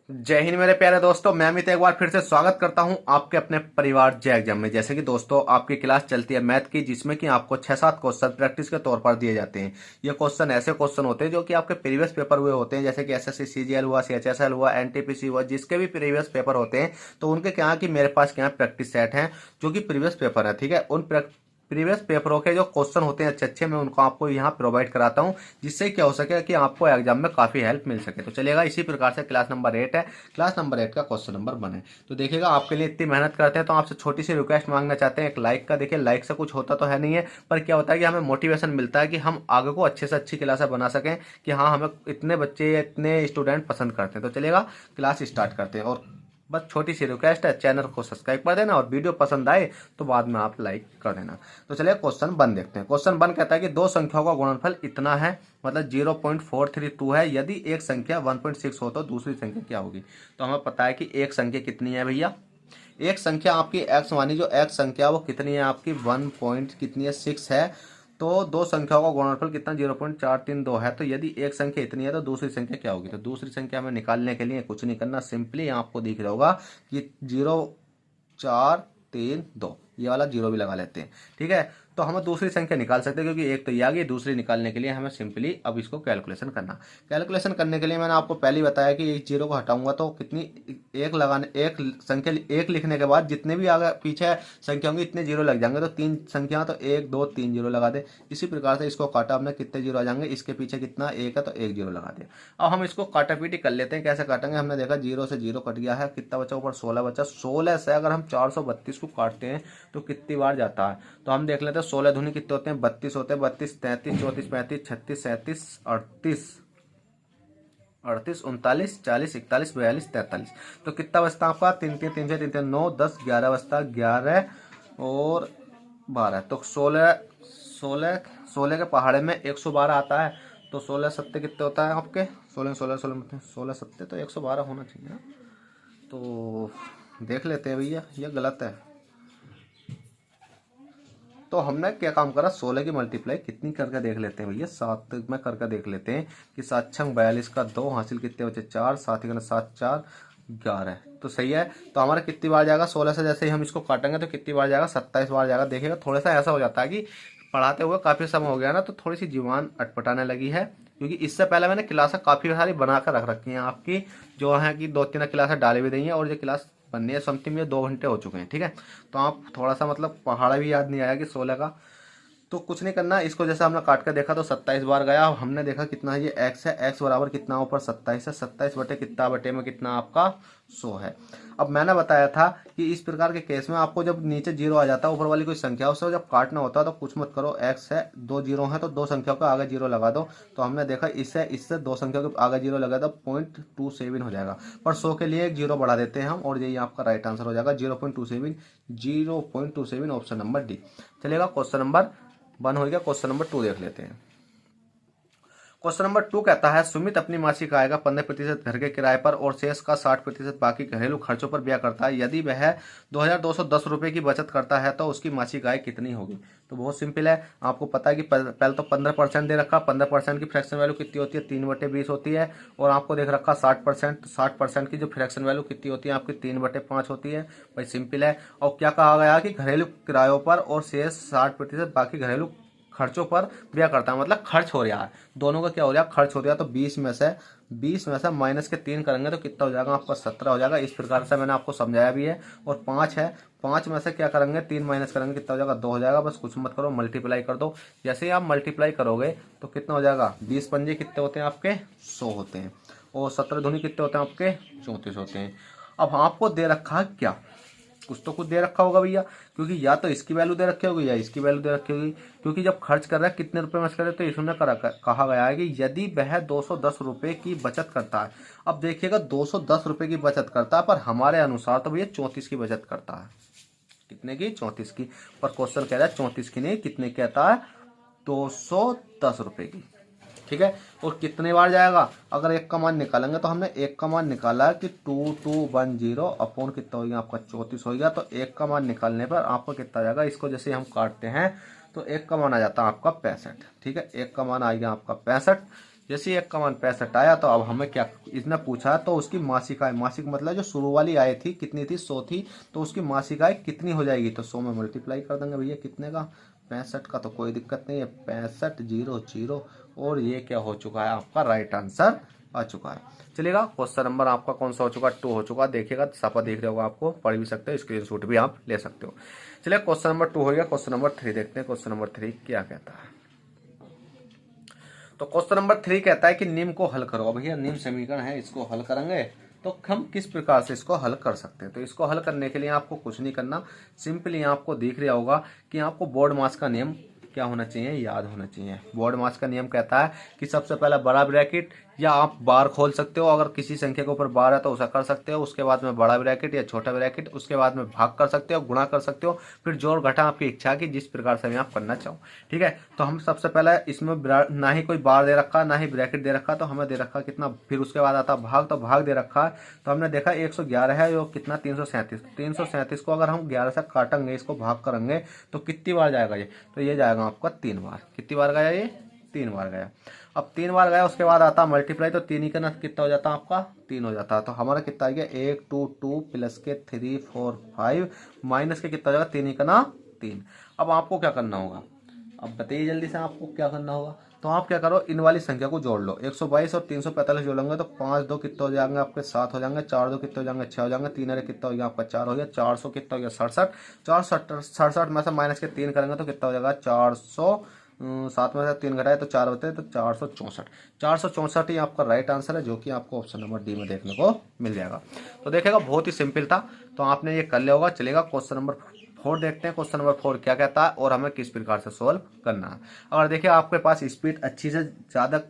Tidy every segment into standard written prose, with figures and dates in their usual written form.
जय हिंद मेरे प्यारे दोस्तों। मैं अमित एक बार फिर से स्वागत करता हूं आपके अपने परिवार जय एग्जाम में। जैसे कि दोस्तों आपकी क्लास चलती है मैथ की, जिसमें कि आपको 6-7 क्वेश्चन प्रैक्टिस के तौर पर दिए जाते हैं। ये क्वेश्चन ऐसे क्वेश्चन होते हैं जो कि आपके प्रीवियस पेपर हुए होते हैं, जैसे कि एसएससी सीजीएल हुआ, सीएचएसएल हुआ, एनटीपीसी हुआ, जिसके भी प्रीवियस पेपर होते हैं। तो उनके क्या है कि मेरे पास क्या प्रैक्टिस सेट है जो कि प्रीवियस पेपर है। ठीक है, उन प्रीवियस पेपरों के जो क्वेश्चन होते हैं अच्छे अच्छे, मैं उनको आपको यहाँ प्रोवाइड कराता हूँ, जिससे क्या हो सके कि आपको एग्जाम में काफ़ी हेल्प मिल सके। तो चलिएगा, इसी प्रकार से क्लास नंबर 8 है। क्लास नंबर 8 का क्वेश्चन नंबर 1 है। तो देखिएगा, आपके लिए इतनी मेहनत करते हैं तो आपसे छोटी सी रिक्वेस्ट मांगना चाहते हैं, एक लाइक का। देखिए, लाइक से कुछ होता तो है नहीं है, पर क्या होता है कि हमें मोटिवेशन मिलता है कि हम आगे को अच्छे से अच्छी क्लास बना सकें, कि हाँ हमें इतने बच्चे इतने स्टूडेंट पसंद करते हैं। तो चलिएगा, क्लास स्टार्ट करते हैं। और बस छोटी सी रिक्वेस्ट है, चैनल को सब्सक्राइब कर देना और वीडियो पसंद आए तो बाद में आप लाइक कर देना। तो चलिए क्वेश्चन 1 देखते हैं। क्वेश्चन 1 कहता है कि दो संख्याओं का गुणनफल इतना है, मतलब 0.432 है। यदि एक संख्या 1.6 हो तो दूसरी संख्या क्या होगी। तो हमें पता है कि एक संख्या कितनी है भैया, एक संख्या आपकी एक्स मानी, जो एक्स संख्या वो कितनी है आपकी 1 पॉइंट कितनी है 6 है। तो दो संख्याओं का गुणनफल कितना 0.432 है। तो यदि एक संख्या इतनी है तो दूसरी संख्या क्या होगी। तो दूसरी संख्या हमें निकालने के लिए कुछ नहीं करना, सिंपली आपको दिख रहा होगा कि 0.432, ये वाला जीरो भी लगा लेते हैं। ठीक है, तो हम दूसरी संख्या निकाल सकते हैं, क्योंकि एक तो ये आ गई। दूसरी निकालने के लिए हमें सिंपली अब इसको कैलकुलेशन करना। कैलकुलेशन करने के लिए मैंने आपको पहले ही बताया कि एक जीरो को हटाऊंगा तो कितनी, एक लगाने, एक संख्या एक लिखने के बाद जितने भी आगे पीछे संख्या होंगी इतने जीरो लग जाएंगे। तो तीन संख्या, तो 1 2 3 जीरो लगा दे। इसी प्रकार से इसको काटा हमने, कितने जीरो आ जाएंगे, इसके पीछे कितना एक है तो एक जीरो लगा दे। अब हम इसको काटापीटी कर लेते हैं। कैसे काटेंगे, हमने देखा जीरो से जीरो कट गया है, कितना बचा ऊपर 16 बचा। 16 से अगर हम 432 को काटते हैं तो कितनी बार जाता है। तो हम देख लेते हैं, 16 दूनी कितने होते हैं 32 होते हैं। 32 33 34 35 36 37 38 38 39 40 41 42 43। तो कितना बचता है आपका, तीन तीन तीन से तीन तीन 9 10 11 बचता, 11 और 12। तो 16 16 16 के पहाड़े में 112 आता है। तो 16 सत्ते कितने होता है आपके, 16 16 16 16 सत्ते तो 112 होना चाहिए ना। तो देख लेते हैं भैया, ये गलत है। तो हमने क्या काम करा, 16 की मल्टीप्लाई कितनी करके देख लेते हैं भैया, 7 में करके देख लेते हैं कि 7 छंग 42 का 2 हासिल कितने बचे 4, 7 ही 7 4 11। तो सही है। तो हमारा कितनी बार जाएगा, 16 से जैसे ही हम इसको काटेंगे तो कितनी बार जाएगा, 27 बार जाएगा। देखिएगा, थोड़ा सा ऐसा हो जाता है कि पढ़ाते हुए काफ़ी समय हो गया ना, तो थोड़ी सी जुबान अटपटाने लगी है, क्योंकि इससे पहले मैंने क्लासें काफ़ी सारी बना कर रख रखी हैं आपकी, जो है कि 2-3 क्लासें डाली भी दी हैं, और ये क्लास बननी है समथिंग में 2 घंटे हो चुके हैं। ठीक है, तो आप थोड़ा सा मतलब पहाड़ा भी याद नहीं आया कि 16 का। तो कुछ नहीं करना, इसको जैसे हमने काट कर देखा तो 27 बार गया। हमने देखा कितना है, ये एक्स है, एक्स बराबर कितना ऊपर 27 है, 27 बटे कितना बटे में कितना आपका 100 है। अब मैंने बताया था कि इस प्रकार के केस में आपको जब नीचे जीरो आ जाता है, ऊपर वाली कोई संख्या, उससे जब काटना होता है तो कुछ मत करो, एक्स है, दो जीरो है तो दो संख्याओं के आगे जीरो लगा दो। तो हमने देखा इससे इससे दो संख्याओं के आगे जीरो लगा दो, 0.27 हो जाएगा। पर 100 के लिए एक जीरो बढ़ा देते हैं हम, और यही आपका राइट आंसर हो जाएगा 0.27। 0.27 ऑप्शन नंबर डी चलेगा। क्वेश्चन नंबर 1 हो गया। क्वेश्चन नंबर 2 देख लेते हैं। क्वेश्चन नंबर 2 कहता है, सुमित अपनी मासिक आय का 15% घर के किराए पर और शेष का 60% बाकी घरेलू खर्चों पर व्यय करता है। यदि वह 2210 रुपए की बचत करता है तो उसकी मासिक आय कितनी होगी। तो बहुत सिंपल है, आपको पता है कि पहले तो 15% दे रखा। 15% की फ्रैक्शन वैल्यू कितनी होती है, 3/20 होती है। और आपको देख रखा 60%, 60% की जो फ्रैक्शन वैल्यू कितनी होती है आपकी, 3/5 होती है। भाई सिंपल है। और क्या कहा गया कि घरेलू किरायों पर और शेष 60% बाकी घरेलू खर्चों पर व्यय करता है, मतलब खर्च हो रहा है, दोनों का क्या हो रहा है, खर्च हो रहा है। तो 20 में से माइनस के 3 करेंगे तो कितना हो जाएगा आपका 17 हो जाएगा। इस प्रकार से मैंने आपको समझाया भी है। और 5 है, 5 में से क्या करेंगे, 3 माइनस करेंगे कितना हो जाएगा, 2 हो जाएगा। बस कुछ मत करो, मल्टीप्लाई कर दो। जैसे ही आप मल्टीप्लाई करोगे तो कितना हो जाएगा, 20 पंजे कितने होते हैं आपके 100 होते हैं, और 17 दूनी कितने होते हैं आपके 34 होते हैं। अब आपको दे रखा है क्या, कुछ तो कुछ दे रखा होगा भैया, क्योंकि या तो इसकी वैल्यू दे रखी होगी या इसकी वैल्यू दे रखी होगी। क्योंकि जब खर्च कर रहा है कितने रुपए में करे, तो इसमें कहा गया है कि यदि वह 210 रुपए की बचत करता है। अब देखिएगा, 210 रुपए की बचत करता है, पर हमारे अनुसार तो भैया 34 की बचत करता है। कितने की, 34 की। पर क्वेश्चन कह रहा है 34 की नहीं, कितने कहता है, 210 रुपए की। ठीक है, और कितने बार जाएगा, अगर एक का मान निकालेंगे तो हमने एक का मान निकाला कि 2210 अपॉन कितना हो गया आपका 34 हो गया। तो एक का मान निकालने पर आपको कितना जाएगा, इसको जैसे हम काटते हैं तो एक का मान आ जाता है आपका 65। ठीक है, एक का मान आ गया आपका 65। जैसे 1 आया तो अब हमें क्या इसने पूछा तो उसकी मासिक आय, मासिक मतलब जो शुरू वाली आय थी कितनी थी 100 थी, तो उसकी मासिक आय कितनी हो जाएगी, तो 100 में मल्टीप्लाई कर देंगे भैया कितने का 65 का, तो कोई दिक्कत नहीं है 6500 और ये क्या हो चुका है आपका राइट आंसर आ चुका है। चलिएगा क्वेश्चन नंबर आपका कौन सा हो चुका 2 हो चुका, देखिएगा साफा दिख रहा होगा आपको, पढ़ भी सकते हो स्क्रीनशॉट भी आप ले सकते हो। चलिए क्वेश्चन नंबर 2 हो गया, क्वेश्चन नंबर 3 देखते हैं क्वेश्चन नंबर 3 क्या कहता है। तो क्वेश्चन नंबर 3 कहता है कि निम्न को हल करो। भैया निम्न समीकरण है, इसको हल करेंगे तो हम किस प्रकार से इसको हल कर सकते हैं। तो इसको हल करने के लिए आपको कुछ नहीं करना, सिंपली आपको दिख रहा होगा कि आपको बोर्ड मास का नियम क्या होना चाहिए, याद होना चाहिए। बोर्ड मास का नियम कहता है कि सबसे पहला बड़ा ब्रैकेट या आप बार खोल सकते हो, अगर किसी संख्या के ऊपर बार है तो उसे कर सकते हो, उसके बाद में बड़ा ब्रैकेट या छोटा ब्रैकेट, उसके बाद में भाग कर सकते हो, गुणा कर सकते हो, फिर जोड़ घटा आपकी इच्छा की जिस प्रकार से आप करना चाहो। ठीक है, तो हम सबसे पहले इसमें ना ही कोई बार दे रखा ना ही ब्रैकेट दे रखा, तो हमें दे रखा कितना, फिर उसके बाद आता भाग, तो भाग दे रखा है तो हमने देखा 111 है, जो कितना 337 को अगर हम 11 से काटेंगे, इसको भाग करेंगे तो कितनी बार जाएगा ये, तो ये जाएगा आपका 3 बार। कितनी बार गया ये, 3 बार गया। अब 3 बार गया उसके बाद आता मल्टीप्लाई, तो 3 ही का ना कितना हो जाता है आपका 3 हो जाता है, तो हमारा कितना आ गया 1 2 2 प्लस के 3 4 5 माइनस के कितना हो जाएगा 3 ही का ना 3। अब आपको क्या करना होगा, अब बताइए जल्दी से आपको क्या करना होगा। तो आप क्या करो, इन वाली संख्या को जोड़ लो, 122 और 345 जोड़ेंगे तो 5 2 कितने हो जाएंगे आपके 7 हो जाएंगे, 4 2 कितने हो जाएंगे 6 हो जाएंगे, 3 अरे कितना हो गया आपका 4 हो गया, 400 कितना हो गया 67, 467 में से माइनस के 3 करेंगे तो कितना हो जाएगा 400, 7 में से 3 घटाए तो 4 होते हैं, तो 464 ही आपका राइट आंसर है, जो कि आपको ऑप्शन नंबर डी में देखने को मिल जाएगा। तो देखेगा बहुत ही सिंपल था, तो आपने ये कर लिया होगा। चलेगा क्वेश्चन नंबर 4 देखते हैं, क्वेश्चन नंबर 4 क्या कहता है और हमें किस प्रकार से सोल्व करना है। अगर देखिए आपके पास स्पीड अच्छी से ज़्यादा,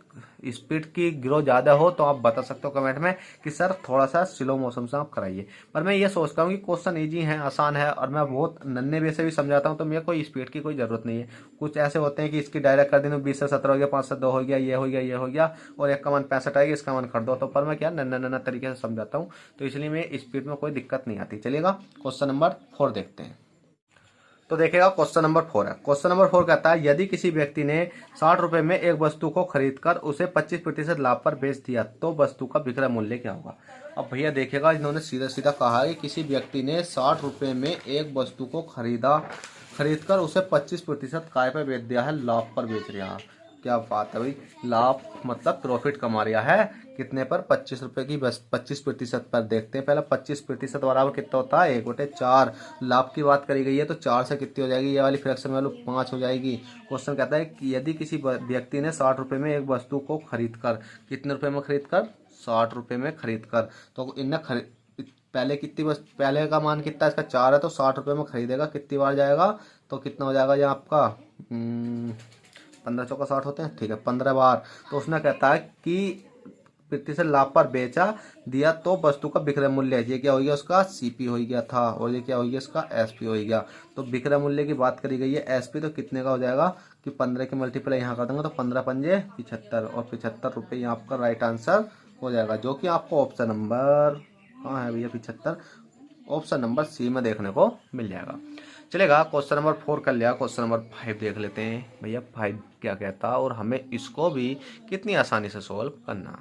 स्पीड की ग्रो ज़्यादा हो तो आप बता सकते हो कमेंट में कि सर थोड़ा सा स्लो मोशन से आप कराइए, पर मैं ये सोचता हूँ कि क्वेश्चन इजी है, आसान है, और मैं बहुत नन्हे वे से भी समझाता हूँ, तो मेरे कोई स्पीड की कोई ज़रूरत नहीं है। कुछ ऐसे होते हैं कि इसकी डायरेक्ट कर दें 20 से 17 हो गया, 5 से 2 हो गया, ये हो गया, ये हो गया, और 1 का मान 65 आएगा, इसका मान कर दो, तो पर मैं क्या नन्ना तरीके से समझाता हूँ, तो इसलिए मैं स्पीड में कोई दिक्कत नहीं आती। चलिएगा क्वेश्चन नंबर 4 देखते हैं। तो देखिएगा क्वेश्चन नंबर 4 है। क्वेश्चन नंबर 4 कहता है यदि किसी व्यक्ति ने 60 रुपए में एक वस्तु को खरीदकर उसे 25% लाभ पर बेच दिया तो वस्तु का विक्रय मूल्य क्या होगा। अब भैया देखिएगा, इन्होंने सीधा सीधा कहा है कि किसी व्यक्ति ने 60 रुपए में एक वस्तु को खरीदकर उसे 25% काय पर बेच दिया है, लाभ पर बेच रहा है। क्या बात है भाई, लाभ मतलब प्रॉफिट कमा रहा है कितने पर, 25 रुपए की, बस 25% पर। देखते हैं पहले 25% बराबर कितना होता है 1/4। लाभ की बात करी गई है तो 4 से कितनी हो जाएगी, ये वाली फ्रैक्शन वैल्यू 5 हो जाएगी। क्वेश्चन कहता है कि यदि किसी व्यक्ति ने 60 रुपए में एक वस्तु को खरीदकर, कितने रुपए में खरीदकर, 60 रुपए में खरीदकर, तो इनने पहले कितनी, बस पहले का मान कितना इसका 4 है, तो 60 रुपए में खरीदेगा, कितनी बार जाएगा, तो कितना हो जाएगा ये आपका 15 चौका 60 होते हैं, ठीक है 15 बार। तो उसने कहता है कि प्रतिशत लाभ पर बेचा दिया तो वस्तु का विक्रय मूल्य, ये क्या हो गया उसका सीपी हो गया था, और ये क्या हो गया इसका एसपी हो गया। तो विक्रय मूल्य की बात करी गई है, एसपी तो कितने का हो जाएगा कि 15 के मल्टीप्लाई यहाँ कर देंगे तो 15 पंजे 75, और 75 रुपये यहाँ आपका राइट आंसर हो जाएगा, जो कि आपको ऑप्शन नंबर कहाँ है भैया 75, ऑप्शन नंबर सी में देखने को मिल जाएगा। चलेगा क्वेश्चन नंबर 4 कर लिया, क्वेश्चन नंबर 5 देख लेते हैं भैया 5 क्या कहता है और हमें इसको भी कितनी आसानी से सोल्व करना।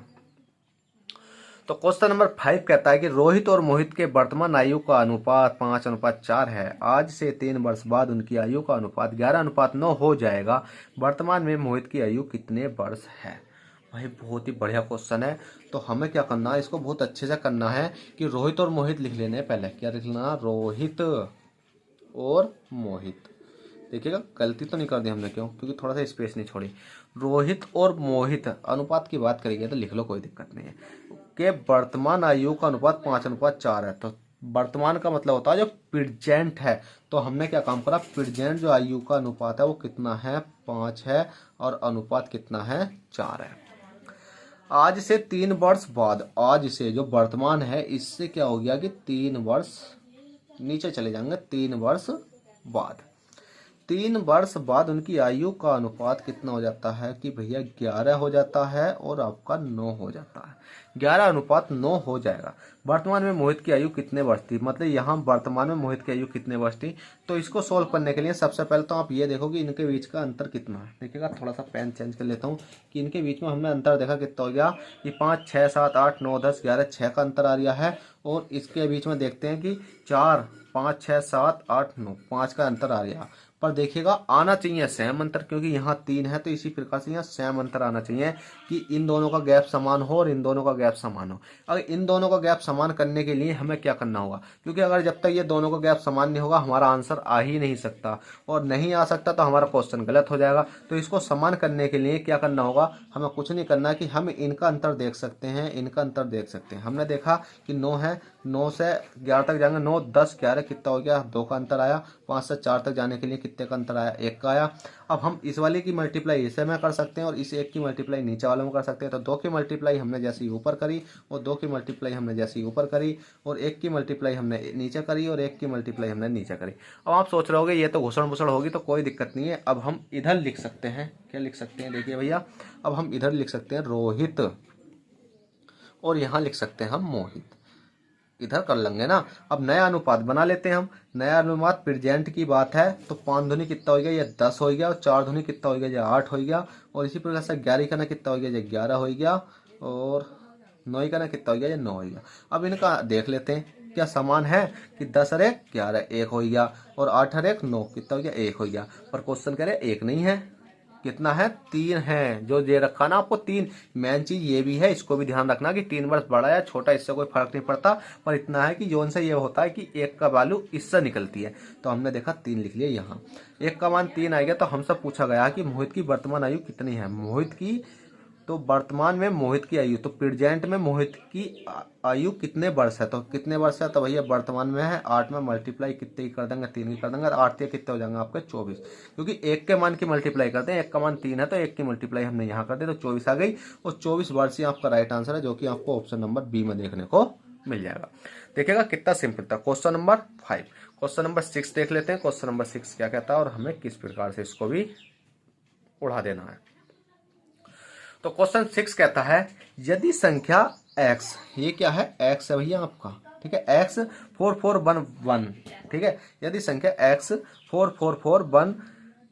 तो क्वेश्चन नंबर 5 कहता है कि रोहित और मोहित के वर्तमान आयु का अनुपात 5:4 है। आज से 3 वर्ष बाद उनकी आयु का अनुपात 11:9 हो जाएगा। वर्तमान में मोहित की आयु कितने वर्ष है। भाई बहुत ही बढ़िया क्वेश्चन है। तो हमें क्या करना है, इसको बहुत अच्छे से करना है कि रोहित और मोहित लिख लेने। पहले क्या लिखना, रोहित और मोहित। देखिएगा गलती तो नहीं कर दी हमने, क्यों, क्योंकि थोड़ा सा स्पेस नहीं छोड़ी। रोहित और मोहित अनुपात की बात करेंगे तो लिख लो, कोई दिक्कत नहीं है, कि वर्तमान आयु का अनुपात 5:4 है। तो वर्तमान का मतलब होता है जो प्रेजेंट है, तो हमने क्या काम करा, प्रेजेंट जो आयु का अनुपात है वो कितना है 5 है, और अनुपात कितना है 4 है। आज से 3 वर्ष बाद, आज से जो वर्तमान है इससे क्या हो गया कि 3 वर्ष नीचे चले जाएंगे, 3 वर्ष बाद 3 वर्ष बाद उनकी आयु का अनुपात कितना हो जाता है कि भैया 11 हो जाता है और आपका 9 हो जाता है। 11:9 हो जाएगा। वर्तमान में मोहित की आयु कितने वर्ष थी, मतलब यहाँ वर्तमान में मोहित की आयु कितने वर्ष थी। तो इसको सोल्व करने के लिए सबसे पहले तो आप ये देखो कि इनके बीच का अंतर कितना है। देखिएगा, थोड़ा सा पेन चेंज कर लेता हूँ कि इनके बीच में हमने अंतर देखा कितना हो गया कि 5, 6, 7, 8, 9, 10, 11, 6 का अंतर आ रहा है। और इसके बीच में देखते हैं कि 4, 5, 6, 7, 8, 9, 5 का अंतर आ रहा है। पर देखिएगा आना चाहिए सेम अंतर, क्योंकि यहाँ 3 है तो इसी प्रकार से यहाँ सेम अंतर आना चाहिए कि इन दोनों का गैप समान हो और इन दोनों का गैप समान हो। अगर इन दोनों का गैप समान करने के लिए हमें क्या करना होगा, क्योंकि अगर जब तक ये दोनों का गैप समान नहीं होगा हमारा आंसर आ ही नहीं सकता, और नहीं आ सकता तो हमारा क्वेश्चन गलत हो जाएगा। तो इसको समान करने के लिए क्या करना होगा, हमें कुछ नहीं करना कि हम इनका अंतर देख सकते हैं, इनका अंतर देख सकते हैं। हमने देखा कि 9 है, 9 से 11 तक जाएंगे, 9, 10, 11 कितना हो गया, 2 का अंतर आया। 5 से 4 तक जाने के लिए कितने का अंतर आया, 1 का आया। अब हम इस वाले की मल्टीप्लाई इसे में कर सकते हैं और इस 1 की मल्टीप्लाई नीचे वाले में कर सकते हैं। तो 2 की मल्टीप्लाई हमने जैसी ऊपर करी और 2 की मल्टीप्लाई हमने जैसी ऊपर करी और 1 की मल्टीप्लाई हमने नीचे करी और 1 की मल्टीप्लाई हमने नीचे करी। अब आप सोच रहे होगे ये तो घुसड़ मुसड़ होगी, तो कोई दिक्कत नहीं है। अब हम इधर लिख सकते हैं, क्या लिख सकते हैं, देखिए भैया, अब हम इधर लिख सकते हैं रोहित और यहाँ लिख सकते हैं हम मोहित। इधर कर लेंगे ना। अब नया अनुपात बना लेते हैं हम। नया अनुपात प्रेजेंट की बात है तो 5 दूनी कितना हो गया, ये 10 हो गया, और 4 दूनी कितना हो गया, ये 8 हो गया, और इसी प्रकार से 11 का ना कितना हो गया, ये 11 हो गया, और 9 का ना कितना हो गया, ये 9 हो गया। अब इनका देख लेते हैं क्या समान है कि 10 और 1 11, 1 हो गया, और 8 और 1 9 कितना हो गया, 1 हो गया। पर क्वेश्चन कह रहे 1 नहीं है, कितना है, 3 है। जो दे रखा ना आपको 3, मेन चीज ये भी है, इसको भी ध्यान रखना कि 3 वर्ष बड़ा या छोटा इससे कोई फर्क नहीं पड़ता, पर इतना है कि जोन से ये होता है कि 1 का वैल्यू इससे निकलती है। तो हमने देखा 3 लिख लिया यहाँ। 1 का मान 3 आएगा। तो हमसे पूछा गया कि मोहित की वर्तमान आयु कितनी है। मोहित की तो वर्तमान में मोहित की आयु, तो प्रेजेंट में मोहित की आयु कितने वर्ष है, तो कितने वर्ष है, तो भैया वर्तमान में है 8 में मल्टीप्लाई कितने की कर देंगे, 3 की कर देंगे, 8 कितने हो जाएंगे आपके 24, क्योंकि 1 के मान की मल्टीप्लाई करते हैं। 1 का मान 3 है तो 1 की मल्टीप्लाई हमने यहाँ कर दी तो 24 आ गई, और 24 वर्ष ही आपका राइट आंसर है, जो कि आपको ऑप्शन नंबर बी में देखने को मिल जाएगा। देखिएगा कितना सिंपल था। Question number 5। क्वेश्चन नंबर 6 देख लेते हैं। क्वेश्चन नंबर 6 क्या कहता है और हमें किस प्रकार से इसको भी उड़ा देना है। तो क्वेश्चन 6 कहता है यदि संख्या x, ये क्या है, x है भैया आपका, ठीक है, x 4411, ठीक है, यदि संख्या x 4441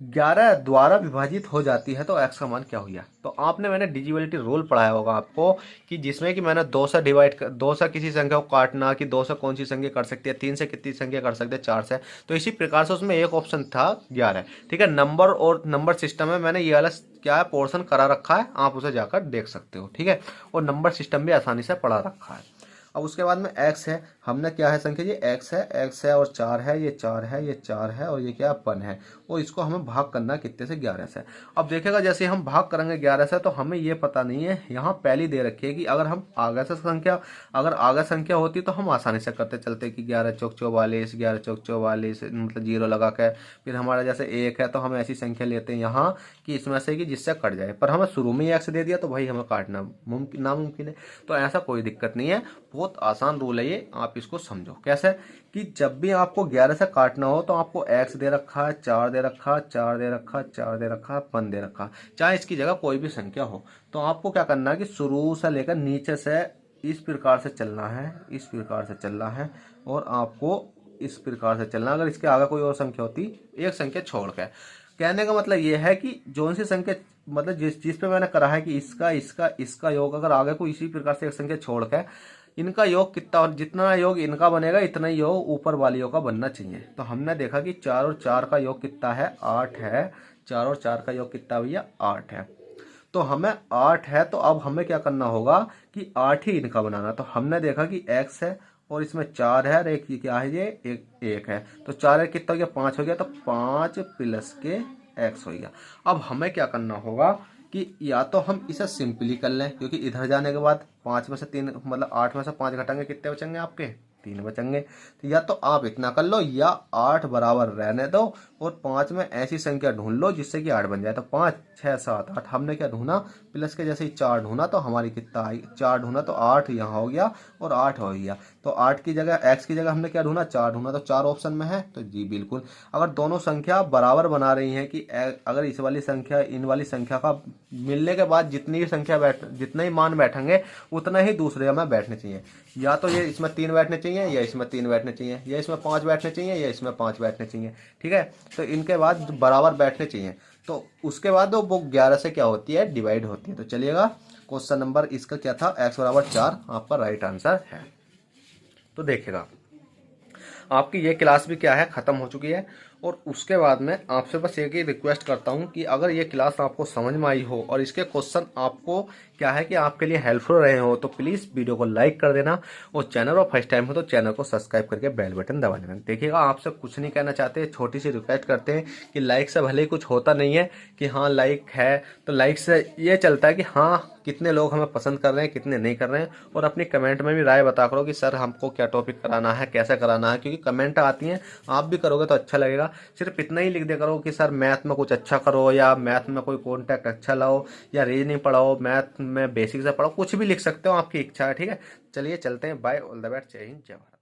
11 द्वारा विभाजित हो जाती है तो x का मान क्या हो गया। तो आपने मैंने डिविजिबिलिटी रूल पढ़ाया होगा आपको कि जिसमें कि मैंने 2 से डिवाइड कर, 2 से किसी संख्या को काटना कि 2 से कौन सी संख्या कर सकती है, 3 से कितनी संख्या कर सकते हैं, 4 से। तो इसी प्रकार से उसमें एक ऑप्शन था 11, ठीक है। नंबर और नंबर सिस्टम में मैंने ये वाला क्या है पोर्शन करा रखा है, आप उसे जाकर देख सकते हो, ठीक है। और नंबर सिस्टम भी आसानी से पढ़ा रखा है। अब उसके बाद में x है, हमने क्या है संख्या, ये x है और 4 है, ये 4 है, ये 4 है, और ये क्या 1 है, और इसको हमें भाग करना कितने से, 11 से। अब देखेगा जैसे हम भाग करेंगे 11 से तो हमें ये पता नहीं है, यहाँ पहली दे रखी है कि अगर हम आगे से संख्या, अगर आगे संख्या होती तो हम आसानी से करते चलते कि 11 चौक 44, 11 चौक 44, मतलब 0 लगा के, फिर हमारा जैसे 1 है तो हम ऐसी संख्या लेते हैं यहाँ कि इसमें से कि जिससे कट जाए, पर हमें शुरू में ही x दे दिया तो भाई हमें काटना नामुमकिन है। तो ऐसा कोई दिक्कत नहीं है, बहुत आसान रूल है ये, आप इसको समझो कैसे कि जब भी आपको 11 से काटना हो तो आपको x दे रखा है, 4 दे रखा, 4 दे रखा, 4 दे रखा, 1 दे रखा, चाहे इसकी जगह कोई भी संख्या हो, तो आपको क्या करना है कि शुरू से लेकर नीचे से इस प्रकार से चलना है, इस प्रकार से चलना है, और आपको इस प्रकार से चलना। अगर इसके आगे कोई और संख्या होती, एक संख्या छोड़ के, कहने का मतलब ये है कि जो सी संख्या, मतलब जिस चीज पे मैंने करा है कि इसका इसका इसका योग, अगर आगे को इसी प्रकार से एक संख्या छोड़ के इनका योग कितना, और जितना योग इनका बनेगा इतना ही योग ऊपर वाली योग का बनना चाहिए। तो हमने देखा कि 4 और 4 का योग कितना है, 8 है। 4 और 4 का योग कितना भैया, 8 है। तो हमें 8 है, तो अब हमें क्या करना होगा कि 8 ही इनका बनाना। तो हमने देखा कि x है और इसमें 4 है और एक क्या है, ये एक है, तो 4 है कितना हो गया, 5 हो गया, तो 5 प्लस के x हो गया। अब हमें क्या करना होगा कि या तो हम इसे सिंपली कर लें, क्योंकि इधर जाने के बाद 5 में से 3, मतलब 8 में से 5 घटाएंगे, कितने बचेंगे आपके, 3 बचेंगे। तो या तो आप इतना कर लो, या 8 बराबर रहने दो और 5 में ऐसी संख्या ढूंढ लो जिससे कि 8 बन जाए। तो 5, 6, 7, 8 हमने क्या ढूंढा, प्लस के जैसे ही 4 ढूंढा तो हमारी कितना आई, 4 ढूंढा तो 8 यहाँ हो गया और 8 हो गया। तो 8 की जगह x की जगह हमने क्या ढूंढा, 4 ढूंढा, तो 4 ऑप्शन में है। तो जी बिल्कुल, अगर दोनों संख्या बराबर बना रही हैं कि अगर इस वाली संख्या इन वाली संख्या का मिलने के बाद जितनी भी संख्या जितने ही मान बैठेंगे उतना ही दूसरे में बैठने चाहिए। या तो ये इसमें 3 बैठने चाहिए, या इसमें 3 बैठने चाहिए, या इसमें 5 बैठने चाहिए, या इसमें 5 बैठने चाहिए। ठीक है, तो इनके बाद बराबर बैठने चाहिए। तो उसके बाद वो 11 से क्या होती है, डिवाइड होती है। तो चलिएगा, क्वेश्चन नंबर इसका क्या था, x बराबर 4 आपका राइट आंसर है। तो देखिएगा, आपकी ये क्लास भी क्या है, ख़त्म हो चुकी है। और उसके बाद में आपसे बस एक ही रिक्वेस्ट करता हूँ कि अगर ये क्लास आपको समझ में आई हो और इसके क्वेश्चन आपको क्या है कि आपके लिए हेल्पफुल रहे हो, तो प्लीज़ वीडियो को लाइक कर देना, और चैनल पर फर्स्ट टाइम हो तो चैनल को सब्सक्राइब करके बेल बटन दबा देना। देखिएगा, आपसे कुछ नहीं कहना चाहते, छोटी सी रिक्वेस्ट करते हैं कि लाइक से भले ही कुछ होता नहीं है कि हाँ लाइक है, तो लाइक से ये चलता है कि हाँ कितने लोग हमें पसंद कर रहे हैं, कितने नहीं कर रहे हैं। और अपनी कमेंट में भी राय बता करो कि सर हमको क्या टॉपिक कराना है, कैसे कराना है, क्योंकि कमेंट आती हैं, आप भी करोगे तो अच्छा लगेगा। सिर्फ इतना ही लिख दिया करो कि सर मैथ में कुछ अच्छा करो, या मैथ में कोई कॉन्टेक्ट अच्छा लाओ, या रीजनिंग पढ़ाओ, मैथ में बेसिक से पढ़ाओ, कुछ भी लिख सकते हो, आपकी इच्छा है। ठीक है, चलिए चलते हैं, बाय, ऑल द बेस्ट, जय हिंद, जय भारत।